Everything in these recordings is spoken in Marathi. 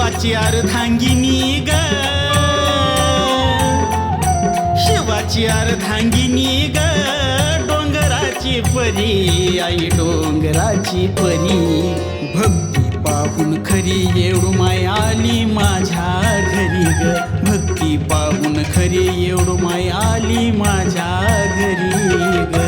शिवाची अर्धांगिनी ग, शिवाची अर्धांगिनी ग, डोंगराची परी आई डोंगराची परी. भक्ती पाहून खरी येडू माय आली माझ्या घरी ग, भक्ती पाहून खरी येडू माय आली माझ्या घरी ग.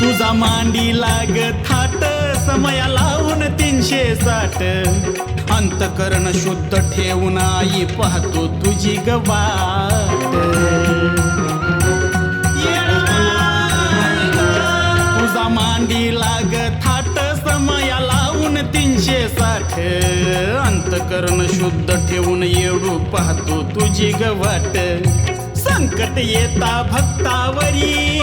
तुझा मांडी लाग थाट, समया लावून 360, अंतकरण शुद्ध ठेवून आई पाहतो तुझी गवाट. तुझा मांडी लाग थाट, समया लावून 360, अंतकरण शुद्ध ठेवून येडू पाहतो तुझी गवाट. संकट येता भक्तावरी,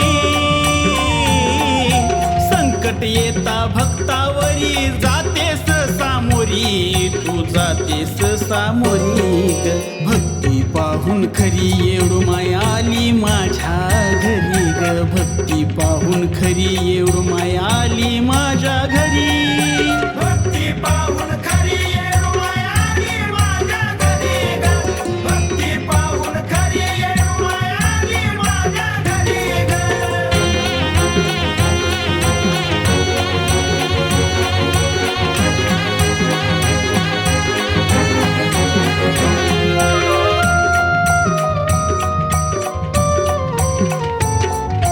संकट येता भक्तावरी, जातेस सामोरी तू जातेस सामोरी ग. भक्ती पाहून खरी येडू माय आली माझ्या घरी ग, भक्ती पाहून खरी येडू माय आली माझ्या घरी. भक्ती पाहून खरी येडू माय आली माझ्या घरी ग, भक्ती पाहून खरी येडू माय आली माझ्या घरी ग.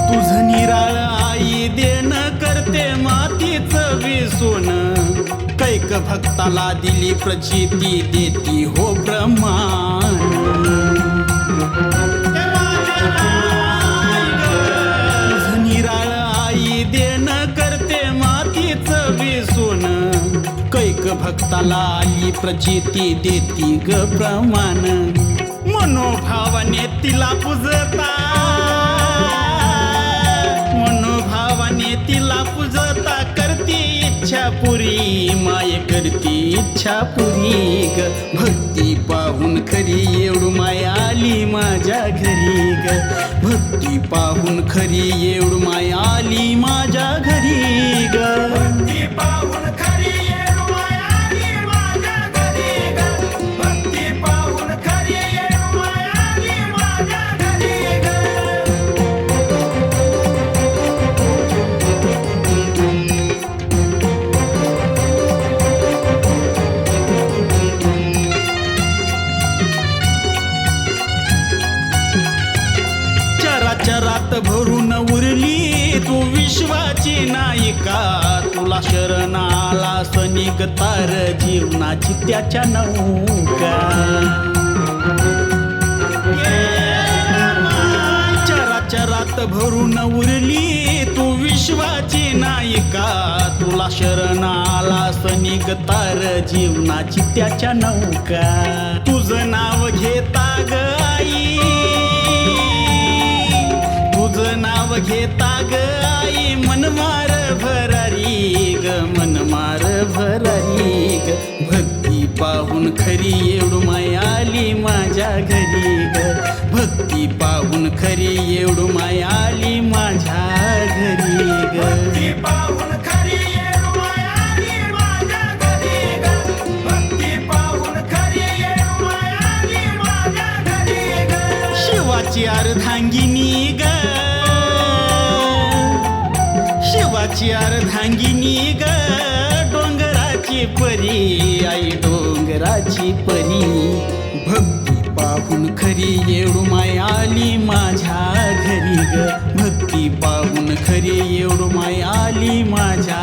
तुझं निराळ आई देण करते मातीचं विसून, कैक भक्ताला दिली प्रचिती देती हो ब्रह्मान. तुझं निराळ आई देण करते मातीचं विसून, कैक भक्ताला आली प्रचिती देती ग ब्रह्मान. मनोभावाने तिला पूजता, मनोभावाने तिला पूजता, करती इच्छा पुरी माय करती इच्छा पुरी ग. भक्ती पाहून खरी येडू माय आली माझ्या घरी ग, भक्ती पाहून खरी येडू माय आली माझ्या घरी ग. भक्ती पाहून खरी येडू माय आली माझ्या घरी ग, भक्ती पाहून खरी येडू माय आली माझ्या घरी ग. चरात भरून उरली तू विश्वाची नायिका, तुला शरण आला सनिगतार जीवनाची त्याच्या नौका. चरात भरून उरली तू विश्वाची नायिका, तुला शरण आला सनिगतार जीवनाची त्याच्या नौका. तुझं नाव घेता ग आई, तुझं नाव घेता ग आई, मनमार भरारी ग, मनमार भरारी ग. भक्ती पाहून खरी येडू माय आली माझ्या घरी ग, भक्ती पाहून खरी येडू माय आली माझ्या घरी ग. भक्ती पाहून खरी येडू माय आली माझ्या घरी ग, भक्ती पाहून खरी येडू माय आली माझ्या घरी ग. शिवाची अर्धांगिनी ग, शिवाची अर्धांगिनी ग, डोंगराची परी आई डोंगराची परी. भक्ती पाहून खरी येडू माय आली माझ्या घरी ग, भक्ती पाहून खरी येडू माय आली माझ्या